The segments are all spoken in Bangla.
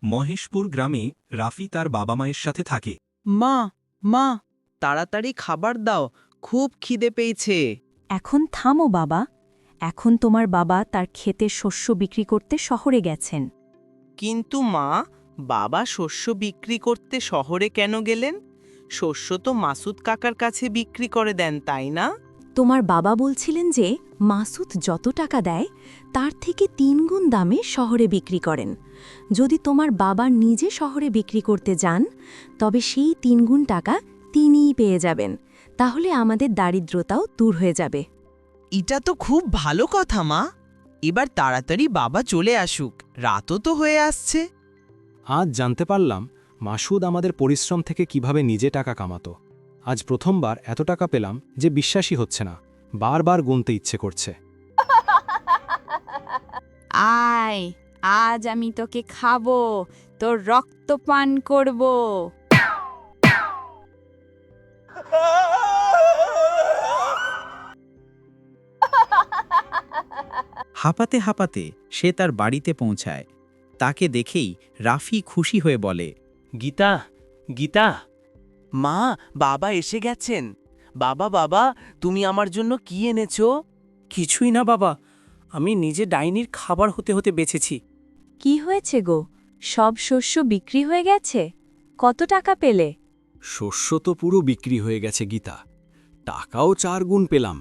মহেশপুর গ্রামে রাফি তার বাবা মায়ের সাথে থাকে। মা মা তাড়াতাড়ি খাবার দাও, খুব খিদে পেয়েছে। এখন থামো বাবা, এখন তোমার বাবা তার ক্ষেতের শস্য বিক্রি করতে শহরে গেছেন। কিন্তু মা, বাবা শস্য বিক্রি করতে শহরে কেন গেলেন? শস্য তো মাসুদ কাকার কাছে বিক্রি করে দেন, তাই না? তোমার বাবা বলছিলেন যে মাসুদ যত টাকা দেয় তার থেকে 3 গুণ দামে শহরে বিক্রি করেন। যদি তোমার বাবা নিজে শহরে বিক্রি করতে যান তবে সেই 3 গুণ টাকা তিনিই পেয়ে যাবেন। তাহলে আমাদের দারিদ্রতাও দূর হয়ে যাবে। এটা তো খুব ভালো কথা মা। এবার তাড়াতাড়ি বাবা চলে আসুক, রাতও তো হয়ে আসছে। আজ জানতে পারলাম মাসুদ আমাদের পরিশ্রম থেকে কিভাবে নিজে টাকা কামাতো। আজ প্রথমবার এত টাকা পেলাম যে বিশ্বাসই হচ্ছে না, বারবার গুনতে ইচ্ছে করছে। আয়, আজ আমি তোকে খাবো, তোর রক্ত পান করব। হাঁপাতে হাঁপাতে সে তার বাড়িতে পৌঁছায়। তাকে দেখেই রাফি খুশি হয়ে বলে, গীতা, গীতা। মা, বাবা এসে গেছেন। বাবা বাবা, তুমি আমার জন্য কি এনেছো? কিছুই না বাবা, আমি নিজে ডাইনির খাবার হতে হতে বেঁচেছি। কি হয়েছে গো? সব শস্য বিক্রি হয়ে গেছে? কত টাকা পেলে? শস্য তো পুরো বিক্রি হয়ে গেছে গীতা, টাকাও 4 গুণ পেলাম।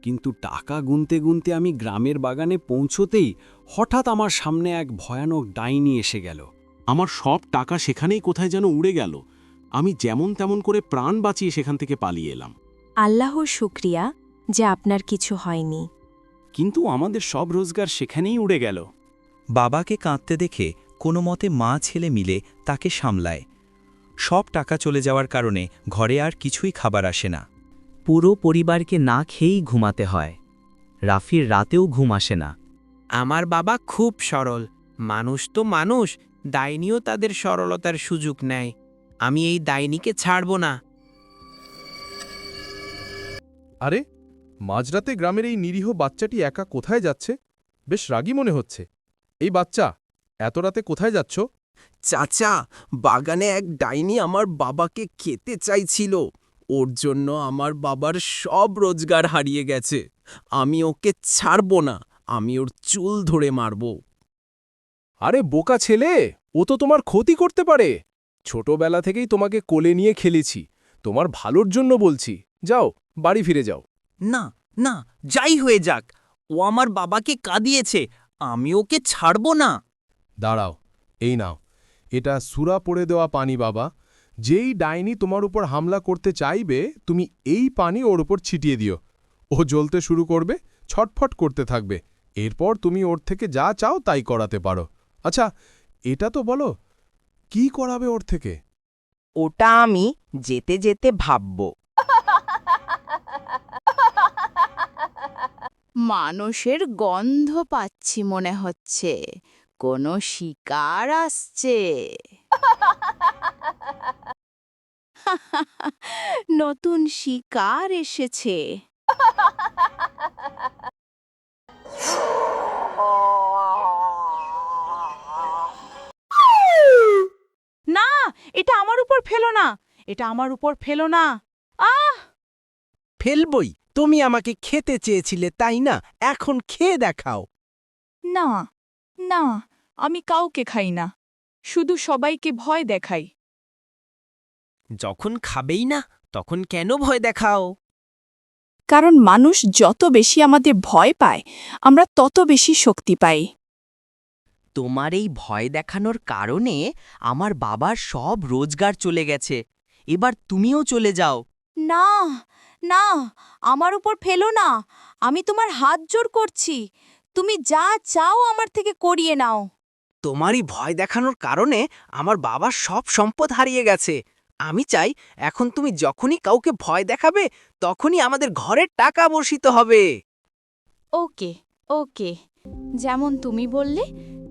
কিন্তু টাকা গুনতে গুনতে আমি গ্রামের বাগানে পৌঁছতেই হঠাৎ আমার সামনে এক ভয়ানক ডাইনি এসে গেল। আমার সব টাকা সেখানেই কোথায় যেন উড়ে গেল। আমি যেমন তেমন করে প্রাণ বাঁচিয়ে সেখান থেকে পালিয়ে এলাম। আল্লাহর শুকরিয়া যে আপনার কিছু হয়নি। কিন্তু আমাদের সব রোজগার সেখানেই উড়ে গেল। বাবাকে কাঁদতে দেখে কোনো মতে মা ছেলে মিলে তাকে সামলায়। সব টাকা চলে যাওয়ার কারণে ঘরে আর কিছুই খাবার আসে না। পুরো পরিবারকে না খেয়েই ঘুমাতে হয়। রাফির রাতেও ঘুম আসে না। আমার বাবা খুব সরল মানুষ, তো মানুষ, ডাইনিও তাদের সরলতার সুযোগ নেয়। আমি এই ডাইনিকে ছাড়ব না। আরে, মাঝরাতে গ্রামের এই নিরীহ বাচ্চাটি একা কোথায় যাচ্ছে? বেশ রাগী মনে হচ্ছে। এই বাচ্চা, এত রাতে কোথায় যাচ্ছ? চাচা, বাগানে এক ডাইনি আমার বাবাকে খেতে চাইছিল। ওর জন্য আমার বাবার সব রোজগার হারিয়ে গেছে। আমি ওকে ছাড়ব না, আমি ওর চুল ধরে মারব। আরে বোকা ছেলে, ও তো তোমার ক্ষতি করতে পারে। ছোটবেলা থেকেই তোমাকে কোলে নিয়ে খেলেছি, তোমার ভালোর জন্য বলছি। যাও, বাড়ি ফিরে যাও। না না, যাই হয়ে যাক, ও আমার বাবাকে কাঁদিয়েছে, আমি ওকে ছাড়ব না। দাঁড়াও, এই নাও, এটা সুরা পড়ে দেওয়া পানি বাবা। যেই ডাইনি তোমার উপর হামলা করতে চাইবে তুমি এই পানি ওর উপর ছিটিয়ে দিও। ও জ্বলতে শুরু করবে, ছটফট করতে থাকবে। এরপর তুমি ওর থেকে যা চাও তাই করাতে পারো। আচ্ছা, এটা তো বলো, কি করাবে ওর থেকে? ওটা আমি যেতে যেতে ভাবব। মানুষের গন্ধ পাচ্ছি মনে হচ্ছে, কোনো শিকার আসছে। নতুন শিকার এসেছে। না, এটা আমার উপর ফেলো না, এটা আমার উপর ফেলো না। আহ! ফেলবই, তুমি আমাকে খেতে চেয়েছিলে তাই না? এখন খেয়ে দেখাও। না না, আমি কাউকে খাই না, শুধু সবাইকে ভয় দেখাই। যখন খাবেই না তখন কেন ভয় দেখাও? কারণ মানুষ যত বেশি আমাদের ভয় পায়, আমরা তত বেশি শক্তি পাই। তোমার এই ভয় দেখানোর কারণে আমার বাবার সব রোজগার চলে গেছে। এবার তুমিও চলে যাও। না না, আমার উপর ফেলো না, আমি তোমার হাত জোড় করছি, তুমি যা চাও আমার থেকে করিয়ে নাও। তোমারই ভয় দেখানোর কারণে আমার বাবার সব সম্পদ হারিয়ে গেছে। আমি চাই এখন তুমি যখনই কাউকে ভয় দেখাবে তখনই আমাদের ঘরের টাকা বর্ষিত হবে। ওকে ওকে, যেমন তুমি বললে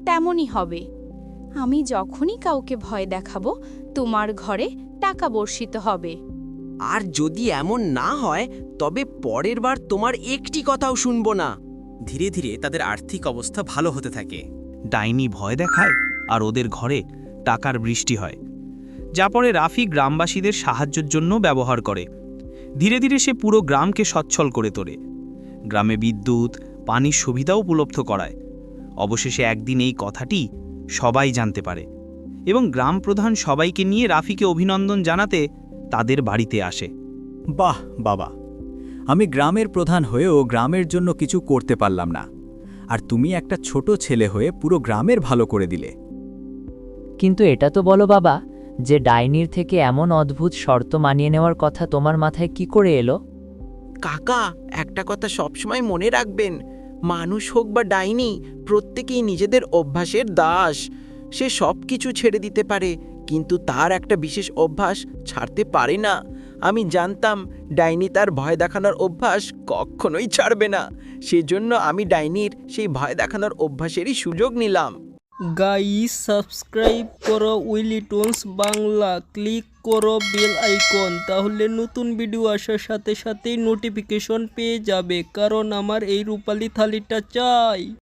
তেমনই হবে। আমি যখনই কাউকে ভয় দেখাবো তোমার ঘরে টাকা বর্ষিত হবে। আর যদি এমন না হয় তবে পরের বার তোমার একটি কথাও শুনব না। ধীরে ধীরে তাদের আর্থিক অবস্থা ভালো হতে থাকে। ডাইনি ভয় দেখায় আর ওদের ঘরে টাকার বৃষ্টি হয়, যা পরে রাফি গ্রামবাসীদের সাহায্যের জন্য ব্যবহার করে। ধীরে ধীরে সে পুরো গ্রামকে সচ্ছল করে তোলে, গ্রামে বিদ্যুৎ, পানির সুবিধাও উপলব্ধ করায়। অবশেষে একদিন এই কথাটি সবাই জানতে পারে এবং গ্রাম প্রধান সবাইকে নিয়ে রাফিকে অভিনন্দন জানাতে তাদের বাড়িতে আসে। বাহ বাবা, আমি গ্রামের প্রধান হয়েও গ্রামের জন্য কিছু করতে পারলাম না, আর তুমি একটা ছোট ছেলে হয়ে পুরো গ্রামের ভালো করে দিলে। কিন্তু এটা তো বলো বাবা, যে ডাইনির থেকে এমন অদ্ভুত শর্ত মানিয়ে নেওয়ার কথা তোমার মাথায় কি করে এলো? কাকা, একটা কথা সবসময় মনে রাখবেন, মানুষ হোক বা ডাইনি, প্রত্যেকেই নিজেদের অভ্যাসের দাস। সে সব কিছু ছেড়ে দিতে পারে, কিন্তু তার একটা বিশেষ অভ্যাস ছাড়তে পারে না। আমি জানতাম ডাইনি তার ভয় দেখানোর অভ্যাস কখনোই ছাড়বে না, সেজন্য আমি ডাইনির সেই ভয় দেখানোর অভ্যাসেরই সুযোগ নিলাম। গাইস, সাবস্ক্রাইব করো উইলি টোনস বাংলা, ক্লিক করো বেল আইকন, তাহলে নতুন ভিডিও আসার সাথে সাথেই নোটিফিকেশন পেয়ে যাবে, কারণ আমার এই রূপালী থালিটা চাই।